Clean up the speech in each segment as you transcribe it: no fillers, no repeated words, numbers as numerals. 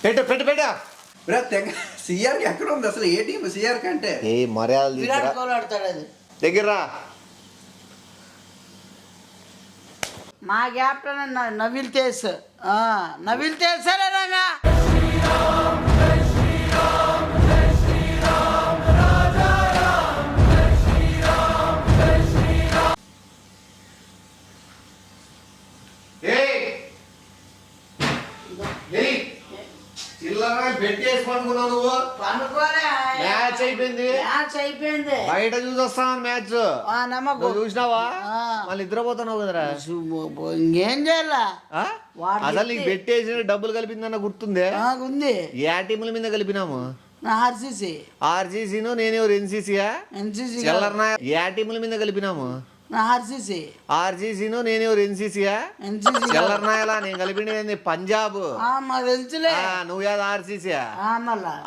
పెట్టు పెట్టు పెట్టు. సిఆర్కి ఎక్కడ ఉంది అసలు? ఏ టీం సిఆర్కి అంటే? ఏ మర్యాద విరాట్ కోహ్లీ ఆడతాడు అది. దగ్గర మా క్యాప్టెన్ నవీల్ తేజ్. నవీల్ తేజ్ సరేనా? నువ్వు మ్యాచ్ అయిపోయింది, బయట చూసి వస్తాను మ్యాచ్. నువ్వు చూసినావా? మళ్ళీ నిద్రపోతున్నావు కదరా. ఇంకేం చేయాలా? అసలు నీకు పెట్టేసి డబ్బులు కలిపిందన్న గుర్తుందే? ఉంది. ఏ టీముల మీద కలిపినాము? ఆర్సీసీ. నేను ఎవరు? ఎన్సీసీయా? చెల్లర్నా? ఏ టీముల మీద కలిపినాము? ఆర్సీసీ నేను ఎవరు? ఎన్సీసీయా? చెల్లర్నాయలా? నేను కలిపింది పంజాబ్. నువ్వు ఏదో ఆర్సీసీయా?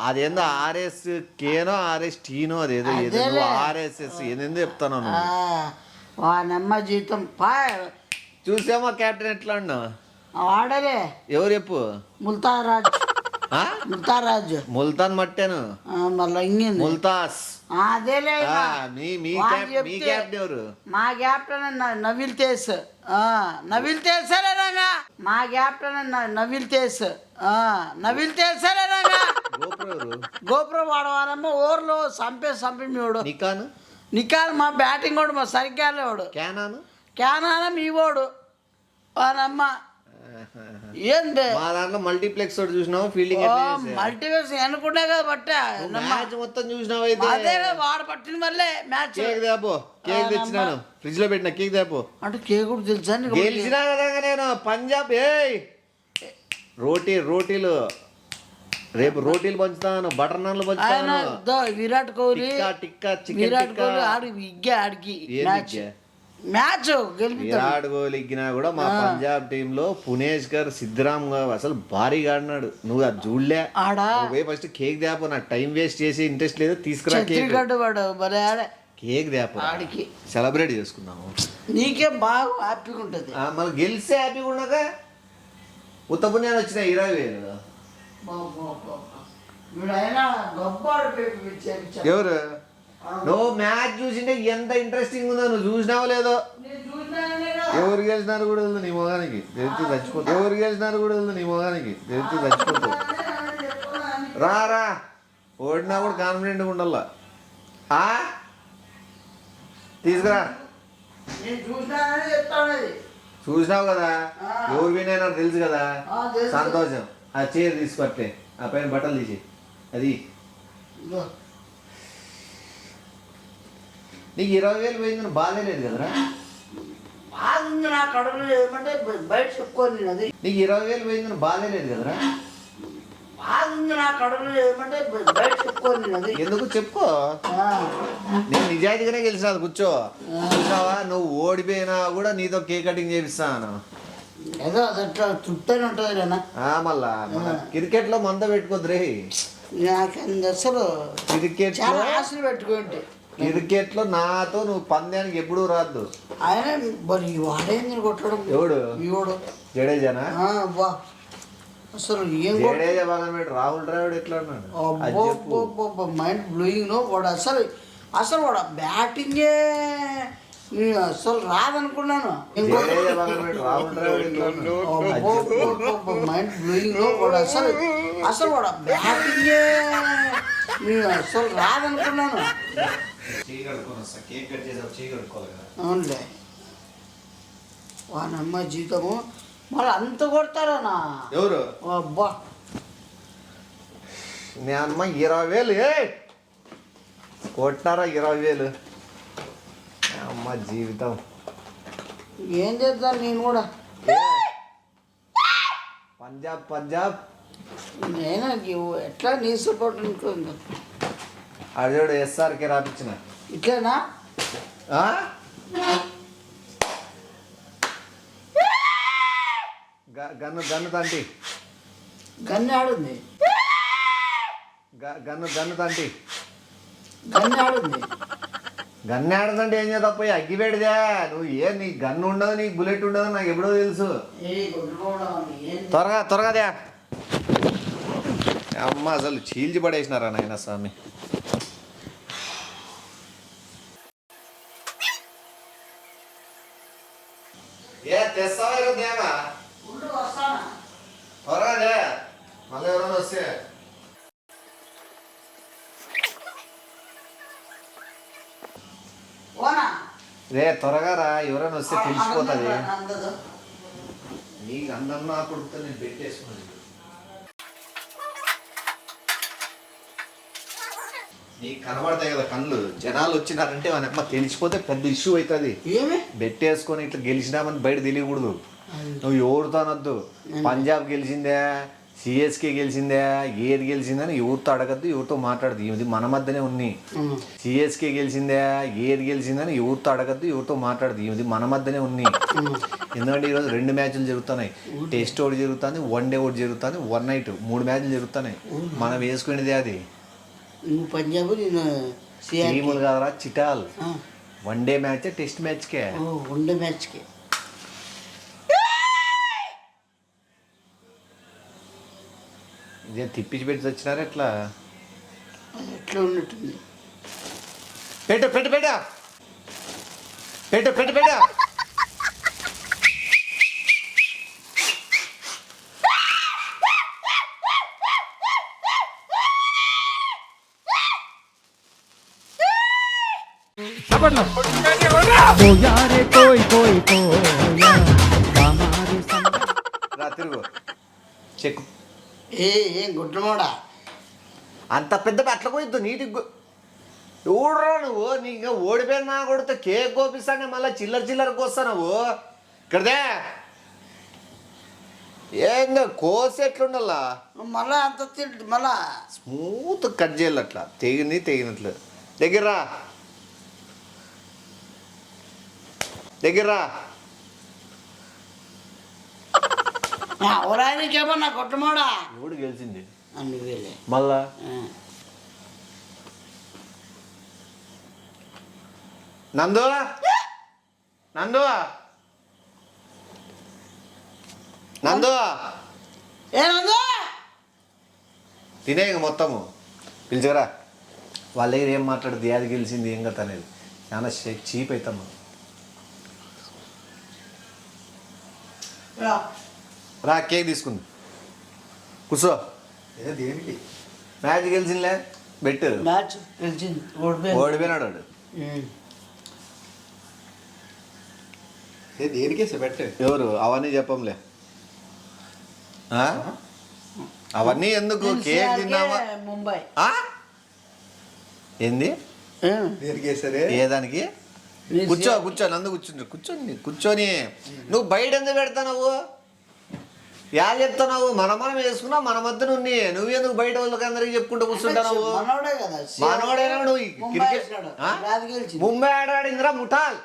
అదేందో ఆర్ఎస్ కేనో ఆర్ఎస్ టీనో అదేదో ఆర్ఎస్ఎస్ ఏందో చెప్తాను. నమ్మ జీతం చూసామా క్యాప్టెన్ ఎట్లా ఉన్నావు? వాడలే. ఎవరు చెప్పు? ముల్తాన్ మట్టాను మళ్ళీ ఇంకేంది ముల్తాస్. అదేలే. ఎవరు? మా క్యాప్టెన్ నవీల్ తేజ్. నవీల్ తేజ్ సరేనా? మా క్యాప్టెన్ నవీల్ తేజ్. నవీల్ తేజ్ సరేనా? గోప్రో వాడవారమ్మ ఓవర్లో సంపేవాడు. నికాన్ మా బ్యాటింగ్ వాడు, మా సరిగ్గా వాడు. క్యానానా మీ వాడు వానమ్మ. ఏంది మా దాంట్లో మల్టీప్లెక్స్ చూసినావు? ఫీల్డింగ్ మల్టీప్లెక్స్ అనుకున్నా కదా బట్టే మ్యాచ్ మొత్తం చూసినావు? అదే వాడు పట్టిన వల్లే మ్యాచ్. కేక్ దేపో, కేక్ తెచ్చినాను ఫ్రిడ్జ్ లో పెట్టిన. కేక్ దేపో అంటే కేక్ కూడా తెలుసా? గెలిచినా కదా నేను పంజాబ్. రోటీలు రేపు రోటీలు పంచుతాను, బటర్ నాన్లు పంచుతాను. విరాట్ కోహ్లీ ఆడికి మ్యాచ్ విరాట్ కోహ్లీ ఇగ్గినా కూడా మా పంజాబ్ టీమ్ లో పునేష్కర్, సిద్ధరామ్ అసలు భారీగా ఆడినాడు. నువ్వు అది చూడలే. ఫస్ట్ కేక్ దేపో. నాకు టైం వేస్ట్ చేసి ఇంట్రెస్ట్ లేదు. తీసుకురా కేక్ దేపో. ఆడికి సెలబ్రేట్ చేసుకున్నాము. నీకే బాగా హ్యాపీగా ఉంటుంది. మళ్ళీ గెలిస్తే హ్యాపీగా ఉన్నాక ఉత్త పుణ్యాన్ని వచ్చినాయి 20,000. ఎవరు? నువ్వు మ్యాచ్ చూసింటే ఎంత ఇంట్రెస్టింగ్ ఉందో. నువ్వు చూసినావో లేదో? ఎవరు గెలిచినారు కూడా నీ మొగానికి తెలిసి చచ్చిపోతావు. ఎవరు గెలిచినారు కూడా నీ మొగానికి తెలిసి చచ్చిపోతావు. రా ఓడినా కూడా కాన్ఫిడెంట్గా ఉండాల. తీసుకురా. చూసినావు కదా ఎవరు వినైనా తెలుసు కదా. సంతోషం. ఆ చీర తీసుకొట్టే, ఆ పైన బట్టలు తీసి అది. నీకు 20,000 పోయిందని బాధలేదు కదరా? బాగుంది. నా కడుపులో ఏమంటే బయట చెప్పుకోని. అది నీకు 20,000 పోయిందని బాధలేదు కదరా? బాగుంది. నా కడుపులో ఏమంటే బయట చెప్పుకోని. అది ఎందుకు చెప్పుకో. నేను నిజాయితీగానే గెలిచినాను. కూర్చో. చూసావా? నువ్వు ఓడిపోయినా కూడా నీతో కేక్ కటింగ్ చేపిస్తాను. ఏదో అట్లా తృప్తిగా ఉంటుంది కదా. మళ్ళా క్రికెట్ లో మంద పెట్టుకోద్దు రే. నాకు అసలు క్రికెట్ చాలా ఆశలు పెట్టుకోండి. క్రికెట్ లో నాతో నువ్వు పందానికి ఎప్పుడు రాదు. ఆయన వాడేంది కొట్టడం? ఎవడు? జడేజానా? అసలు ఏం జడేజా బాగా పెట్టి రాహుల్ ద్రావిడ్ ఎట్లా ఉన్నాడు? Mind blowing. వాడు అసలు వాడు బ్యాటింగే అసలు రాదనుకున్నాను. Mind blowing. వాడు అసలు వాడు బ్యాటింగే అసలు రాదనుకున్నాను. అవునులే. వానమ్మ జీతము మళ్ళీ అంత కొడతారనా? ఎవరు? అబ్బా నేను అమ్మ 20,000 కొట్టారా? 20,000 అమ్మ జీవితం. ఏం చేద్దాం నేను కూడా. పంజాబ్ నేను ఎట్లా నీ సపోర్ట్ అనుకుంది. అదేడు ఎస్ఆర్కే రాపించిన ఇట్లేనా? గన్ను తంటి. గన్ను ఆడుంది. గన్ను తంటి. గన్ను ఆడుంది. గన్ను ఆడదంటే ఏం చేద్దాం? పోయి అగ్గి పెడితే నువ్వు నీ గన్ను ఉండదు, నీకు బుల్లెట్ ఉండదు నాకు ఎప్పుడో తెలుసు. త్వరగా దే. అమ్మ అసలు చీల్చి పడేసినారా నాయన స్వామి. ఏ తెస్తావా దేవా త్వరగా మళ్ళీ ఎవరైనా వస్తే రే త్వరగా రా, ఎవరైనా వస్తే తెలిసిపోతుంది. నీకు అందం నా కొడుకుతో నేను పెట్టేసుకున్నాను. నీకు కనబడతాయి కదా కళ్ళు, జనాలు వచ్చినారంటే వాళ్ళ తెలిసిపోతే పెద్ద ఇష్యూ అవుతుంది. బెట్టేసుకొని ఇట్లా గెలిచినామని బయట తెలియకూడదు. నువ్వు ఎవరితో అనొద్దు. పంజాబ్ గెలిచిందే, సిఎస్కే గెలిచిందే, ఏది గెలిచిందని ఎవరితో అడగద్దు, ఎవరితో మాట్లాడదు. ఇది మన మధ్యనే ఉంది. సిఎస్కే గెలిచిందే, ఏది గెలిచిందని ఎవరితో అడగద్దు, ఎవరితో మాట్లాడదు. ఇది మన మధ్యనే ఉంది. ఎందుకంటే ఈరోజు 2 మ్యాచ్లు జరుగుతున్నాయి. టెస్ట్ ఒకటి జరుగుతుంది, వన్ డే ఒకటి జరుగుతుంది, వన్ నైట్ 3 మ్యాచ్లు జరుగుతున్నాయి. మనం వేసుకునేది అది పంజాబ్ టీములు కాదరా చిటాల్. వన్ డే మ్యాచ్, టెస్ట్ మ్యాచ్కే. వన్ డే మ్యాచ్కి ఇదే తిప్పించి పెట్టి వచ్చినారు. ఎట్లా ఎట్లా ఉన్నట్టుంది. పెట్టు పెట్టు పెట్ట పెట్టు పెట్టు పెట్ట రా తిరుగు చెక్కు. ఏం గుడ్లమోడా అంత పెద్ద అట్లా పోయిద్దు నీటికి. ఎవడురా నువ్వు? నీకు ఓడిపోయినా కొడితే కేక్ కోపిస్తానే మళ్ళీ చిల్లరకు వస్తా నువ్వు ఇక్కడదే. ఏందో కోసి ఎట్లుండాలా? మళ్ళా అంత మళ్ళా స్మూత్ కట్ చేయాలి. అట్లా తెగినట్లు. దగ్గర ఎవరానికేమన్నా గుడ్లమోడా ఎవడు గెలిచింది అందువేలే మళ్ళా? నందు నందు నందు ఏనందు తినే మొత్తము పిలిచగరా. వాళ్ళ దగ్గర ఏం మాట్లాడుతుంది, ఏది గెలిచింది ఏం కథ అనేది. చాలా చీప్ అవుతాము. రా కేక్ తీసుకుంది, కూర్చో. దేనికి మ్యాచ్ గెలిచిందిలే, బెట్టు. మ్యాచ్ గెలిచింది, ఓడిపోయినాడు వాడు. దేనికేసా పెట్టు. ఎవరు అవన్నీ చెప్పంలే. అవన్నీ ఎందుకు? కేక్ తిన్నామా? ముంబై ఏంది? దేనికేసరే? ఏ దానికి? కూర్చో నందు కూర్చొని నువ్వు బయట ఎందుకు పెడతావు? యా చెప్తున్నావు? మనం వేసుకున్నా మన మధ్య నువ్వెందుకు బయట వాళ్ళకి అందరికి చెప్పుకుంటూ కూర్చుంటావు? మనోడైనా నువ్వు క్రికెట్ ముంబై ఆడిందిరా ముఠాల్.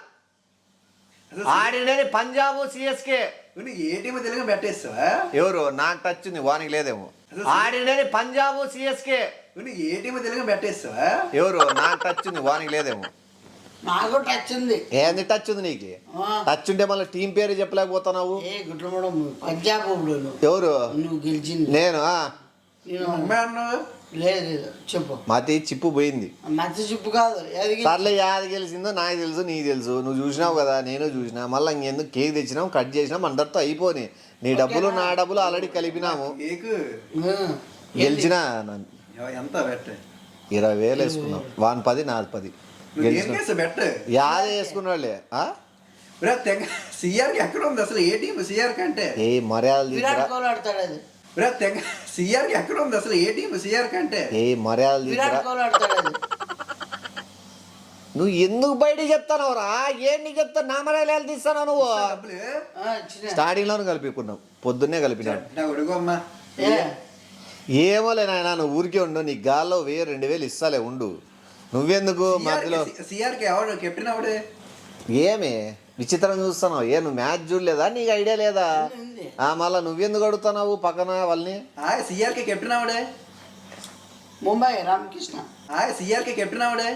ఆడినది పంజాబ్ సిఎస్కే. ఏ టీం తెలుగు పెట్టేస్తావా? ఎవరు? నాకు టచ్ ఉంది, వానికి లేదేమో. ఆడినది పంజాబ్ సిఎస్కే. ఏ టీం తెలుగు పెట్టేస్తావా? ఎవరు? నాకు టచ్ ఉంది, వానికి లేదేమో. నాకు టచ్ ఉంది. ఏంది టచ్ ఉంది నీకు? టచ్ ఉంటే మళ్ళీ టీం పేరు చెప్పలేకపోతున్నావు. పంజాబ్ ఎవరు? నువ్వు గెలిచింది. నేను లేదు చెప్పు. మతి చిప్పు పోయింది. మతి చిప్పు కాదు. సర్లే, యాది గెలిచిందో నాకు తెలుసు, నీకు తెలుసు. నువ్వు చూసినావు కదా, నేను చూసినా. మళ్ళీ ఇంకెందుకు కేక్ తెచ్చినాము, కట్ చేసినాం, అందరితో అయిపోయి. నీ డబ్బులు నా డబ్బులు ఆల్రెడీ కలిపినాము. గెలిచినా ఎంత పెట్ట 20,000 వేసుకున్నాం. వాన్ 10 నాది 10. యాద వేసుకున్నాడులే. సిఆర్ ఎక్కడ ఉంది అసలు? ఏ టీం సిఆర్ కంటే? ఏ మర్యాద విరాట్ కోహ్లీ ఆడతాడు. అది సిఆర్ ఎక్కడ ఉంది అసలు? ఏ టీం సిఆర్ కంటే? ఏ మర్యాద విరాట్ కోహ్లీ ఆడతాడు. అది నువ్వు ఎందుకు బయట చెప్తావు రా? ఏంటి చెప్తా? నా మర్యాదలు తీస్తాను నువ్వు. స్టార్టింగ్ లోనే కలిపికున్నావు, పొద్దున్నే కలిపినావు. ఏమోలే నాయన, నువ్వు ఊరికే ఉండు. నీ గాల్లో 1000-2000 ఇస్తాలే, ఉండు. నువ్వెందుకు మధ్యలో? సిఆర్కి ఎవడు కెప్టెన్ అవడే? ఏమి విచిత్రం చూస్తున్నావు? నువ్వు మ్యాచ్ చూడలేదా? నీకు ఐడియా లేదా? మళ్ళా నువ్వెందుకు అడుగుతున్నావు పక్కన వాళ్ళని? సిఆర్కి కెప్టెన్ అవడే? ముంబై రామకృష్ణ. సిఆర్కి కెప్టెన్ అవడే?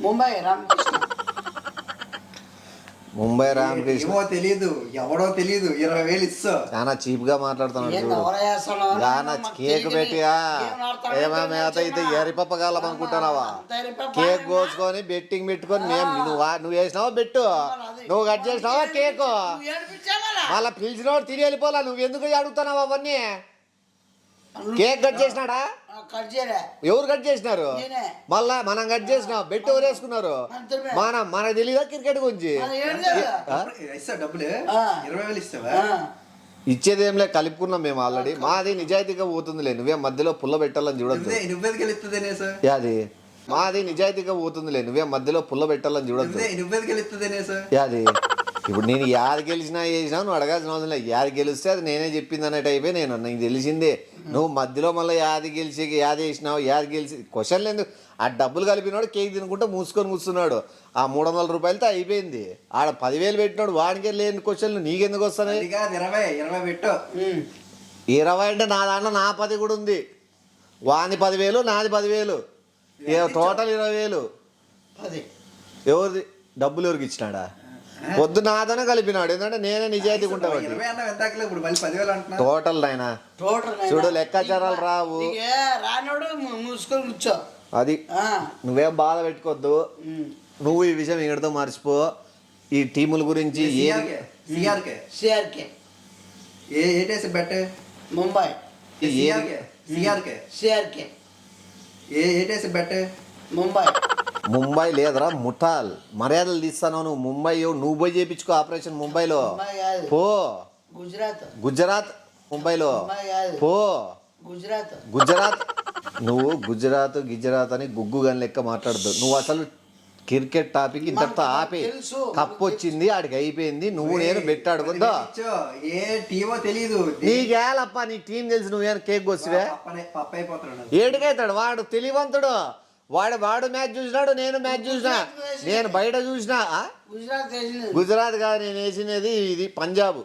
ముంబై రామకృష్ణ. ముంబై రామకృష్ణ ఏమో తెలియదు, ఎవడో తెలియదు, 20,000 ఇస్తా. చాలా చీప్ గా మాట్లాడుతున్నాడు చూడు. చాలా కేక్ పెట్టిగా ఏమో మేత అయితే ఎరిపప్పగలం అనుకుంటున్నావా? కేక్ కోసుకొని బెట్టింగ్ పెట్టుకొని మేము నువ్వు వేసినావా బెట్టు, నువ్వు కట్ చేసినావా కేక్, మళ్ళీ పిలిచినోడు తిరిగి వెళ్ళిపోలా, నువ్వు ఎందుకు అడుగుతున్నావు అవన్నీ? కేక్ కట్ చేసినాడా? ఎవరు కట్ చేసినారు? మళ్ళా మనం కట్ చేసినాం, బెట్ ఎవరు వేసుకున్నారు? మనకు తెలియదా క్రికెట్ గురించి? డబ్బులు 20,000 ఇస్తావా? ఇచ్చేదేంలే, కలుపుకున్నాం మేము ఆల్రెడీ. మాది నిజాయితీగా పోతుందిలే, నువ్వే మధ్యలో పుల్ల పెట్టాలని చూడద్దు. అది మాది నిజాయితీగా పోతుందిలే, నువ్వే మధ్యలో పుల్ల పెట్టాలని చూడద్దు. అది ఇప్పుడు నేను యాది గెలిచినా చేసినా నువ్వు అడగాల్సిన అవసరం లేదు. యాది గెలిస్తే అది నేనే చెప్పింది అన్నట్టు అయిపోయి నేను నీకు తెలిసిందే. నువ్వు మధ్యలో మళ్ళీ యాది గెలిచి యాది వేసినావు, యాది గెలిచి క్వశ్చన్లు ఎందుకు? ఆ డబ్బులు కలిపినాడు కేక్ తినుకుంటూ మూసుకొని కూర్చున్నాడు. ఆ 300 రూపాయలతో అయిపోయింది. ఆడ 10,000 పెట్టినాడు, వాడికే లేని క్వశ్చన్లు నీకెందుకు వస్తున్నాయి? 20 పెట్టు. 20 అంటే నా దాంట్లో నా 10 కూడా ఉంది. వాని 10,000 నాది 10,000, టోటల్ 20,000. ఎవరిది డబ్బులు ఎవరికి ఇచ్చినాడా? పొద్దు నాదనే కలిపినాడు, ఎందుకంటే నేనే నిజాయితీగా ఉంటాను. టోటల్ నాయన చూడు, లెక్కాచారాలు రావు. అది నువ్వేం బాధ పెట్టుకోవద్దు. నువ్వు ఈ విషయం ఇక్కడితో మర్చిపో. ఈ టీముల గురించి ముంబై ముంబై లేదరా ముఠాల్, మర్యాదలు తీస్తాను. నువ్వు ముంబై నువ్వు పోయి చేయించుకో ఆపరేషన్ ముంబైలో. పో గుజరాత్ ముంబైలో పో. గుజరాత్ నువ్వు గుజరాత్ అని గుగ్గు గని లెక్క మాట్లాడద్దు. నువ్వు అసలు క్రికెట్ టాపిక్ ఇంతతో ఆపే. కప్పు వచ్చింది, ఆడికి అయిపోయింది. నువ్వు నేను పెట్టాడుకుందా నీకేలప్ప, నీ టీం తెలిసి నువ్వేనా కేక్ కోసివే? ఏడికైతాడు వాడు, తెలివంతుడు వాడు మ్యాచ్ చూసినాడు, నేను మ్యాచ్ చూసినా, నేను బయట చూసినా. గుజరాత్ కాదు నేను వేసినది, ఇది పంజాబ్.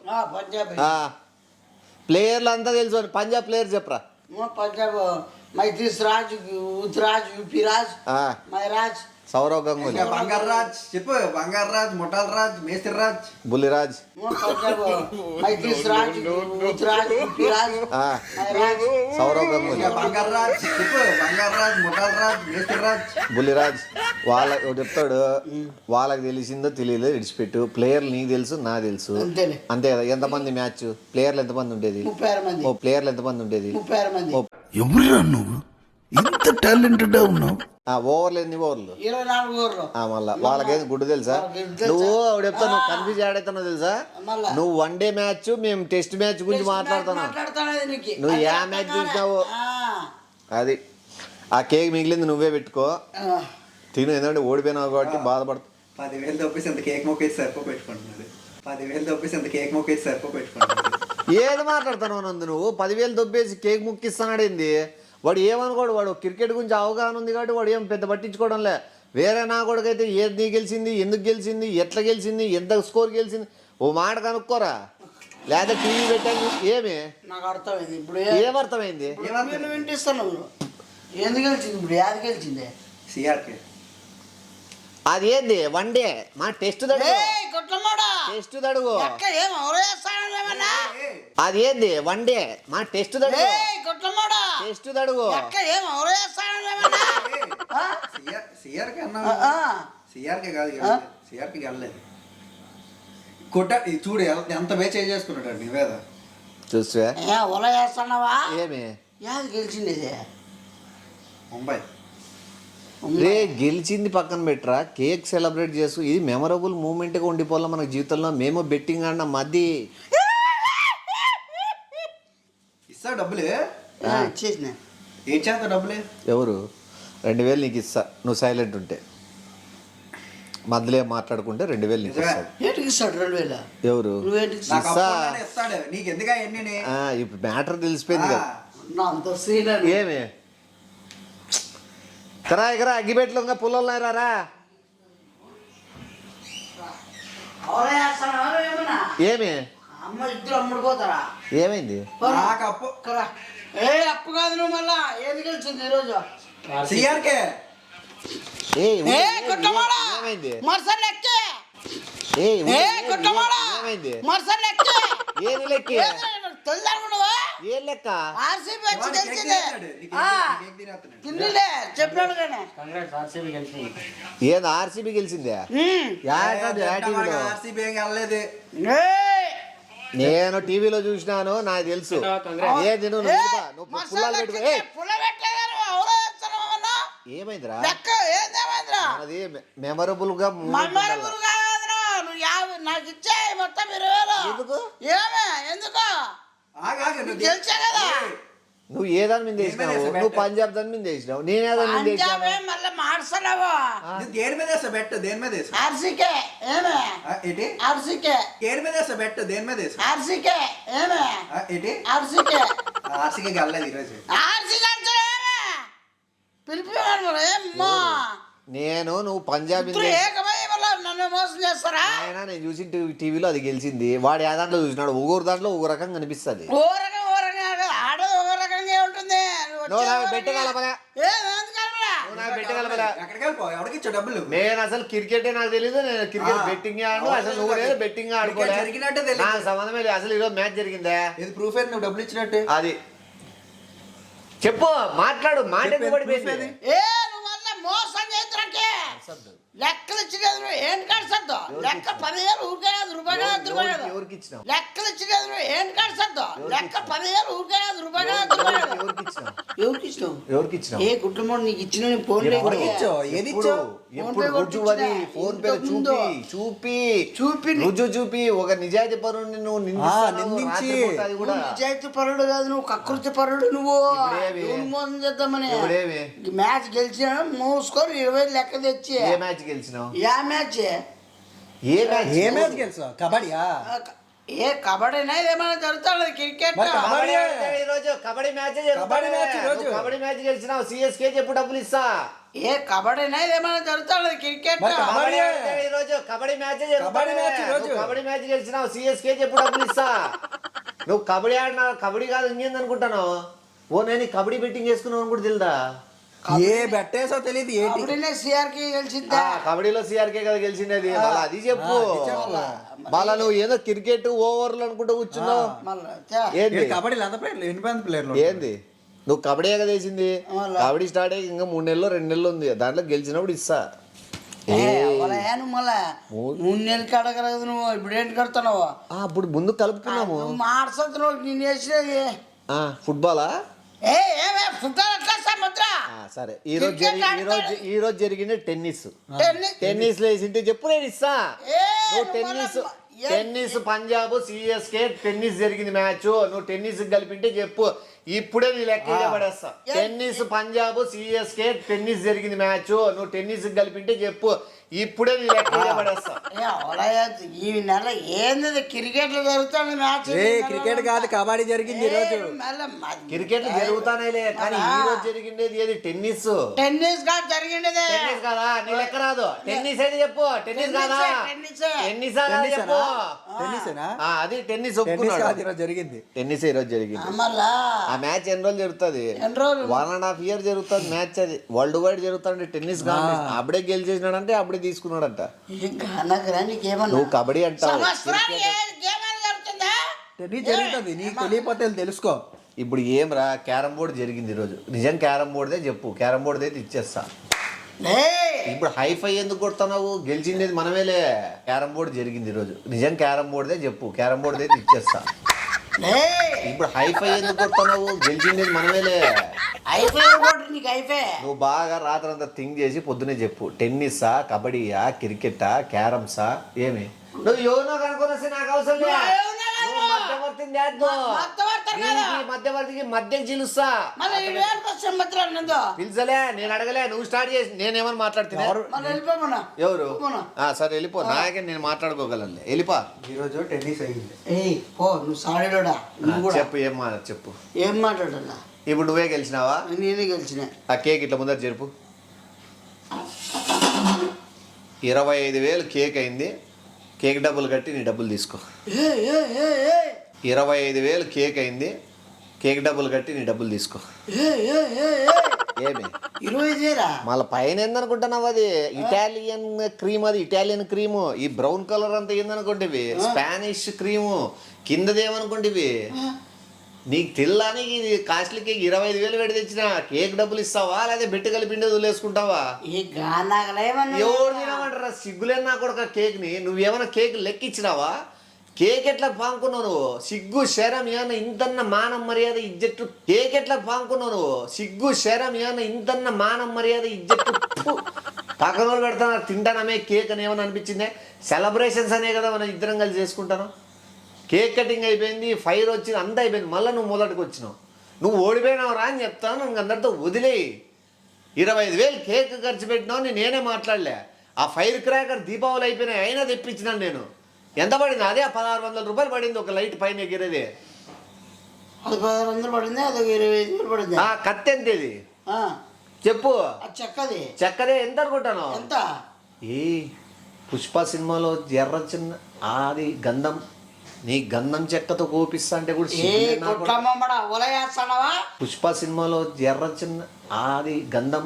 ప్లేయర్లు అంతా తెలుసు. పంజాబ్ ప్లేయర్ చెప్పరా? పంజాబ్ మైత్రిరాజ్, ఉత్తరాజ్, యూపీరాజ్, మైరాజ్, సౌరవ్ గంగూలీ, బంగారాజ్ చెప్పు. బంగారాజ్, ముఠాల్ రాజ్, మేస్త్రిరాజ్, బుల్లిరాజ్, మైత్రిరాజ్, ఉత్తరాజ్, యూపీరాజ్, మైరాజ్, సౌరవ్ గంగూలీ, బంగారాజ్ చెప్పు. బంగారాజ్, ముఠాల్ రాజ్, మేస్త్రిరాజ్, బుల్లిరాజ్. వాళ్ళకి చెప్తాడు, వాళ్ళకి తెలిసిందో తెలియదో విడిచిపెట్టు. ప్లేయర్లు నీకు తెలుసు, నాకు తెలుసు, అంతే కదా. ఎంతమంది మ్యాచ్ ప్లేయర్లు ఎంతమంది ఉండేది? 30 ప్లేయర్లు ఎంతమంది ఉండేది? 30 ఎవరురా నువ్వు ఇంత టాలెంటెడ్ ఉన్నావు? ఓవర్లు ఎన్ని ఓవర్లు? 24 ఓవర్లు. మళ్ళా వాళ్ళకేం గుడ్డు తెలుసా? నువ్వు చెప్తా, నువ్వు కన్ఫ్యూజ్ ఆడైతున్నావు తెలుసా? నువ్వు వన్ డే మ్యాచ్, మేము టెస్ట్ మ్యాచ్ గురించి మాట్లాడుతున్నావు. నువ్వు ఏ మ్యాచ్ చూసినావు? అది ఆ కేక్ మిగిలింది నువ్వే పెట్టుకో, తిను. ఎందుకంటే ఓడిపోయినావు కాబట్టి బాధపడుతు. 10,000 తప్పేసి అంత కేక్ మొక్కేసి సరిపోపెట్టుకుంటున్నది. 10,000 తప్పేసి అంత కేక్ మొక్కేసి సరిపోపెట్టుకుంటున్నది. ఏది మాట్లాడుతున్నావు నందు? నువ్వు 10,000 దొబ్బేసి కేక్ ముక్కిస్తున్నాడు ఏంది? వాడు ఏమనుకోడు, వాడు క్రికెట్ గురించి అవగాహన ఉంది కాబట్టి వాడు ఏం పెద్ద పట్టించుకోవడంలే. వేరే నా కొడుకైతే ఏది నీ గెలిచింది, ఎందుకు గెలిచింది, ఎట్లా గెలిచింది, ఎంత స్కోర్ గెలిచింది ఓ మాట కనుక్కోరా. లేదా టీవీ పెట్టాను ఏమి నాకు అర్థమైంది. ఇప్పుడు ఏమర్థమైంది? వింటిస్తున్నావు ఎందుకు గెలిచింది? ఇప్పుడు యాది గెలిచింది? సిఆర్కే. అది ఏంది? వన్ డే మా టెస్ట్ దడుగు, టెస్ట్ దడుగు. అది ఏంది? వన్ డే మా టెస్ట్ దడుగు, టెస్ట్ దడుగు. సిఆర్కే అన్నా, సిఆర్కే కాదు, సిఆర్కే వెళ్ళలేదు. చూడు ఎంత మ్యాచ్ చేసుకున్నాడు నివేద. చూసా ఓలా చేస్తున్నావా? ఏమి యాది గెలిచింది? ముంబై. రే గెలిచింది పక్కన పెట్టరా, కేక్ సెలబ్రేట్ చేస్తూ ఇది మెమరబుల్ మూమెంట్గా ఉండిపోవాలి మన జీవితంలో. మేము బెట్టింగ్ ఆడిన మధ్య ఇస్తా డబ్బులే. ఇచ్చేసిన ఏం చేస్తా డబ్బులే? ఎవరు? 2,000 నీకు ఇస్తా, నువ్వు సైలెంట్ ఉంటే. మధ్యలో మాట్లాడుకుంటే 2,000 నీకు ఇస్తాడు. ఇస్తాడు 2,000. ఎవరు? ఇస్తాడు నీకు ఎందుకు? ఇప్పుడు మ్యాటర్ తెలిసిపోయింది కదా. ఏమి కరా ఇక్కడ అగ్గిపెట్లు ఇంకా పుల్లలు రారా? ఏమి ఏమైంది? అప్పు కాదు నువ్వు మళ్ళా ఏది గెలిచింది ఈరోజు? సిఆర్కే. ఏమైంది? ఏమైంది ఏది లెక్క ఏ లెక్క ఆర్సీబీ వచ్చి గెలిచింది తిండిలే చెప్పాడు కానీ ఏది ఆర్సీబీ గెలిచిందే ఆర్సీబీ ఏం వెళ్ళలేదు. నేను టీవీలో చూసినాను, నాకు తెలుసు. ఏది నువ్వు పుల్లాలు పెట్టుకో. ఏమైందిరా అది మెమరబుల్ గా నాకు ఇచ్చే మొత్తం 20,000 ఎందుకు ఏమే ఎందుకు గెలిచా కదా నువ్వు ఏ దాని మీద వేసినావు? నువ్వు పంజాబ్ దాని మీద వేసినావు, నేనే దాని మీద వేసినావు. మళ్ళీ మార్చలేవు దేని మీద వేస్తా బెట్? దేని మీద వేస్తా? ఆర్సీకే ఏమే ఏంటి ఆర్సీకే దేని మీద వేస్తా బెట్? దేని మీద వేస్తా? ఆర్సీకే ఏమే ఏంటి ఆర్సీకే ఆర్సీకి వెళ్ళలేదు ఈరోజు. ఆర్సీకే ఏమే పిలిపివాడు మరి ఏమ్మా నేను నువ్వు పంజాబ్ ఏకమై మళ్ళీ నన్ను మోసం చేస్తారా? నేను చూసి టీవీలో అది గెలిచింది. వాడు ఏ దాంట్లో చూసినాడు, ఒక్కొరు దాంట్లో ఒక్కొక్క రకంగా కనిపిస్తుంది. ఆడది ఒక రకంగా ఉంటుంది. నేను అసలు క్రికెట్ నాకు తెలియదు, నేను క్రికెట్ బెట్టింగ్ ఆడు, అసలు నువ్వు లేదు బెట్టింగ్ ఆడుకోలేదు, నాకు సంబంధమే లేదు. అసలు ఈరోజు మ్యాచ్ జరిగిందా? ఇది ప్రూఫ్ ఏంటి నువ్వు డబ్బులు ఇచ్చినట్టు? అది చెప్పు, మాట్లాడు. మాట పడిపోయింది. మోసం చేతులకి లెక్కలు ఇచ్చినది ఏంటి కడసద్దు లెక్క 10,000 ఊరికే రూపాయలు ఎవరికి ఇచ్చినావు? లెక్కలు ఇచ్చినది ఏంటి కడసద్దు లెక్క 10,000 ఊరికే రూపాయలు ఎవరికి ఇచ్చినావు? ఎవరికి ఇచ్చినావు? ఏ కుటుంబం నీకు ఇచ్చిన ఫోన్ చూపి రుజువు చూపి ఒక నిజాయితీ పరుడిని నువ్వు నిందించి, నిజాయితీ పరుడు కాదు నువ్వు, కకృతి పరుడు నువ్వు. మోసం చేద్దామని మ్యాచ్ గెలిచిన మూసుకొని 20 లెక్క తెచ్చి ఏ మ్యాచ్ గెలిచినావు? ఏ మ్యాచ్ గెలిచావు? కబడ్డీయా? ఏ కబడ్డీనా ఏమైనా జరుగుతుంది? క్రికెట్ ఈరోజు కబడ్డీ మ్యాచ్ కబడ్డీ మ్యాచ్ గెలిచినావు. సిఎస్కే చెప్పు, డబ్బులు ఇస్తా. ఏ కబడ్డీనా ఏమైనా జరుగుతుంది? క్రికెట్ ఈరోజు కబడ్డీ మ్యాచ్ కబడ్డీ మ్యాచ్ గెలిచినావు. సిఎస్కే చెప్పు, డబ్బులు ఇస్తా. నువ్వు కబడ్డీ ఆడినా, కబడ్డీ కాదు ఇంకేంది అనుకుంటాను. ఓ నేను కబడ్డీ బెట్టింగ్ చేసుకున్నావు అని కూడా తెలుదా? ఏ బెట్టేసో తెలియదు. సిఆర్కే గెలిచిందా? కబడ్డీలో సిఆర్కే కదా గెలిచింది. మళ్ళీ అది చెప్పు. మళ్ళా నువ్వు ఏదో క్రికెట్ ఓవర్లు అనుకుంటూ కూర్చున్నావు. ఏంది కబడ్డీలో ఎన్ని ప్లేయర్లు? ఏంది నువ్వు కబడ్డీ కదా వేసింది? కబడ్డీ స్టార్ట్ అయ్యి ఇంకా 3 నెలలు 2 నెలలు ఉంది. దాంట్లో గెలిచినప్పుడు ఇస్తా. మళ్ళా 3 నెలలకి అడగలేదు నువ్వు. ఇప్పుడు ఏంటి కడుతున్నావు? అప్పుడు ముందు కలుపుకున్నాము. మార్చుతున్నావు నేను వేసినది ఫుట్బాలా? సరే ఈ రోజు జరిగింది టెన్నిస్. టెన్నిస్ లో వేసింటే చెప్పు, నేను ఇస్తా. నువ్వు టెన్నిస్ పంజాబ్ సిఎస్కే టెన్నిస్ జరిగింది మ్యాచ్. నువ్వు టెన్నిస్ కలిపింటే చెప్పు, ఇప్పుడే నీ లెక్క పడేస్తా. టెన్నిస్ పంజాబ్ సిఎస్కే టెన్నిస్ జరిగింది మ్యాచ్. నువ్వు టెన్నిస్ కలిపింటే చెప్పు, ఇప్పుడే నీ లెక్క పడేస్తా. ఈ నెల ఏంది క్రికెట్ లో జరుగుతుంది మ్యాచ్? క్రికెట్ కాదు, కబడ్డీ జరిగింది ఈరోజు. క్రికెట్ జరుగుతానేలే, కానీ ఈ రోజు జరిగిండేది ఏది? టెన్నిస్. టెన్నిస్ కాదు జరిగిండేది. టెన్నిస్ కదా, నీ లెక్క రాదు. టెన్నిస్ అయితే చెప్పు. టెన్నిస్ కాదా? టెన్నిస్ చెప్పు. అది టెన్నిస్ ఒప్పుకున్నాడు. జరిగింది టెన్నిస్ ఈ రోజు జరిగింది. ఆ మ్యాచ్ ఎన్ని రోజులు జరుగుతుంది? 1.5 year జరుగుతుంది మ్యాచ్. అది వరల్డ్ వైడ్ జరుగుతుంది టెన్నిస్. అప్పుడే గెలిచేసినాడంటే అప్పుడే తీసుకున్నాడంట. నువ్వు కబడ్డీ అంటావు, టెన్నిస్ జరుగుతుంది. నీకు తెలియకపోతే తెలుసుకో. ఇప్పుడు ఏం రా, క్యారమ్ బోర్డ్ జరిగింది ఈరోజు. నిజం క్యారమ్ బోర్డ్దే చెప్పు, క్యారమ్ బోర్డ్ అయితే ఇచ్చేస్తా. ఇప్పుడు హైఫై ఎందుకు కొడుతున్నావు? గెలిచిండేది మనమేలే. క్యారమ్ బోర్డ్ జరిగింది ఈరోజు. నిజం క్యారమ్ బోర్డ్దే చెప్పు, క్యారమ్ బోర్డ్ అయితే ఇచ్చేస్తా. ఇప్పుడు హైఫై ఎందుకు కొడుతున్నావు? గెలిచిండేది మనమేలే. నువ్వు బాగా రాత్రంతా థింక్ చేసి పొద్దునే చెప్పు. టెన్నిసా, కబడ్డీయా, క్రికెటా, క్యారమ్సా? ఏమి నువ్వు యోనో కనుకొని నాకు అవసరం లేదు. మధ్యవర్తికి మధ్య చిలుస్తా. పిలిచలే, నేను అడగలే, నువ్వు స్టార్ట్ చేసి నేనేమని మాట్లాడుతున్నా? ఎవరు? సరే వెళ్ళిపో, నాకే నేను మాట్లాడుకోగలను. వెళ్ళిపో. ఈరోజు టెన్నిస్ అయ్యింది. చెప్పు, చెప్పు ఏం మాట్లాడాలా? ఇప్పుడు నువ్వే గెలిచినావా? నేనే గెలిచిన. ఆ కేక్ ఇట్లా ముందర జరుపు. 25,000 కేక్ అయింది. కేక్ డబ్బులు కట్టి నీ డబ్బులు తీసుకో. 25,000 కేక్ అయింది. కేక్ డబ్బులు కట్టి నీ డబ్బులు తీసుకో. ఏమి 25,000 మళ్ళీ పైన ఏందనుకుంటున్నావు అది ఇటాలియన్ క్రీమ్, అది ఇటాలియన్ క్రీము. ఈ బ్రౌన్ కలర్ అంతా ఏందనుకుంటేవి స్పానిష్ క్రీము, కిందదేమనుకుంటేవి. నీకు తెల్లానికి ఇది కాస్ట్లీ కేక్ 25,000 పెట్టి తెచ్చిన కేక్ డబ్బులు ఇస్తావా లేదా బెట్టు కలిపిండి వదిలేసుకుంటావా? ఎవరు తినమంటారా? సిగ్గులేని నా కొడుకు కేక్ని నువ్వేమైనా కేక్ లెక్కిచ్చినావా? కేక్ ఎట్లా పాంకున్నావు నువ్వు? సిగ్గు శరం ఏమన్నా ఇంతన్న మానం మర్యాద ఇజ్జట్టు. కేక్ ఎట్లా పాంకున్నావు నువ్వు? సిగ్గు శరం ఏమన్నా ఇంతన్న మానం మర్యాద ఇజ్జట్టు. పక్కన వాళ్ళు పెడతాను తింటానమే కేక్ అని ఏమన్నా అనిపించిందే? సెలబ్రేషన్స్ అనే కదా మనం ఇద్దరం కలిసి చేసుకుంటాను. కేక్ కటింగ్ అయిపోయింది, ఫైర్ వచ్చింది, అంతా అయిపోయింది. మళ్ళీ నువ్వు మొదటికి వచ్చినావు. నువ్వు ఓడిపోయినావు రా అని చెప్తాను. నువ్వు అందరితో వదిలేయి. 25,000 కేక్ ఖర్చు పెట్టినావు, నేనే మాట్లాడలే. ఆ ఫైర్ క్రాకర్ దీపావళి అయిపోయినాయి అయినా తెప్పించినాను నేను. ఎంత పడింది? అదే 1,600 రూపాయలు పడింది ఒక లైట్ పైన ఎగిరేది. అది 1,600 పడింది, అది 25,000 పడింది. కత్తి ఎంత ఇది చెప్పు? చెక్కది. చెక్కదే ఎంత అనుకుంటాను? ఎంత? ఏ పుష్ప సినిమాలో ఎర్ర చిన్న అది గంధం, నీ గంధం చెక్కతో కోపిస్తా అంటే కూడా పుష్ప సినిమాలో ఎర్ర చిన్న అది గంధం,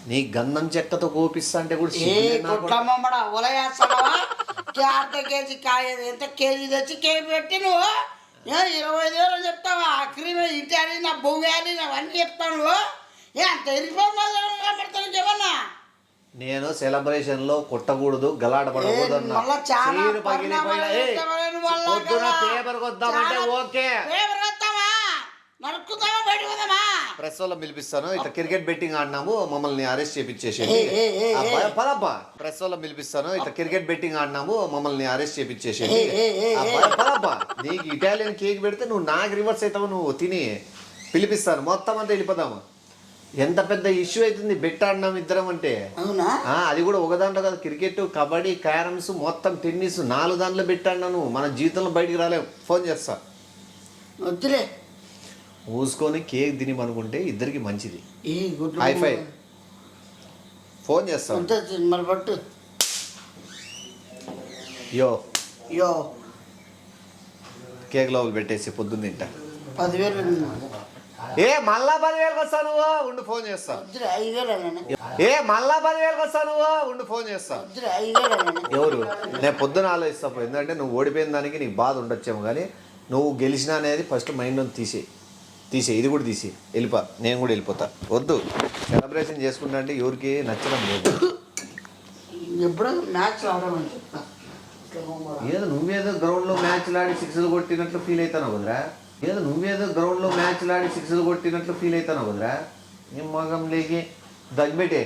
నీ గంధం చెక్కతో కోపిస్తా అంటే కూడా కేజీ కాయ ఎంత కేజీ తెచ్చి కేజీ పెట్టి నువ్వు 25,000 చెప్తావా? క్రీమ్ ఇంటి నా బొంగాలి అవన్నీ చెప్తాను. అంత వెళ్ళిపోతాను చెప్పన్నా. నేను సెలబ్రేషన్ లో కొట్టకూడదు, గలాట పడకూడదు అన్నా. పేపర్ కొద్దామంటే ఓకే, ప్రెస్ వాళ్ళని పిలిపిస్తాను. ఇట్లా క్రికెట్ బెట్టింగ్ ఆడినాము, మమ్మల్ని అరెస్ట్ చేపించేసేది. పదబ్బా, ప్రెస్ వాళ్ళని పిలిపిస్తాను. ఇట్లా క్రికెట్ బెట్టింగ్ ఆడినాము, మమ్మల్ని అరెస్ట్ చేపించేసేది. పదబ్బా, నీకు ఇటాలియన్ కేక్ పెడితే నువ్వు నాకు రివర్స్ అవుతావు, నువ్వు తిని పిలిపిస్తాను. మొత్తం అంతా వెళ్ళిపోదాము. ఎంత పెద్ద ఇష్యూ అవుతుంది బెట్ ఆడినాం ఇద్దరం అంటే. అది కూడా ఒక దాంట్లో కదా, క్రికెట్, కబడ్డీ, క్యారమ్స్, మొత్తం టెన్నిస్ 4 దాంట్లో బెట్ ఆడినాను. మన జీవితంలో బయటికి రాలేము. ఫోన్ చేస్తా, వద్దులే. మూసుకొని కేక్ తినిమనుకుంటే ఇద్దరికి మంచిది. హైఫై ఫోన్ చేస్తా. పట్టు యో యో కేక్ లోపల పెట్టేసి పొద్దున్న తింటా. 10,000 మళ్ళా 10,000 వస్తా నువ్వు ఉండి ఫోన్ చేస్తా. 5,000 మళ్ళా 10,000 వస్తా నువ్వు ఉండి ఫోన్ చేస్తా. 5,000 ఎవరు? నేను పొద్దున ఆలోచిస్తా. ఎందుకంటే నువ్వు ఓడిపోయిన దానికి నీకు బాధ ఉండొచ్చేమో, కానీ నువ్వు గెలిచినా అనేది ఫస్ట్ మైండ్లో తీసే. ఇది కూడా తీసి వెళ్ళిపో. నేను కూడా వెళ్ళిపోతా. వద్దు, సెలబ్రేషన్ చేసుకుంటా అంటే ఎవరికి నచ్చడం లేదు. ఎప్పుడు మ్యాచ్ ఆడమని చెప్తా. నువ్వేదో గ్రౌండ్లో మ్యాచ్లు ఆడి 6లు కొట్టినట్లు ఫీల్ అవుతాను వదరా. నువ్వేదో గ్రౌండ్లో మ్యాచ్లు ఆడి 6లు కొట్టినట్లు ఫీల్ అవుతాను వదరా. ఏం మగం లేకి దగ్గిపెట్టే.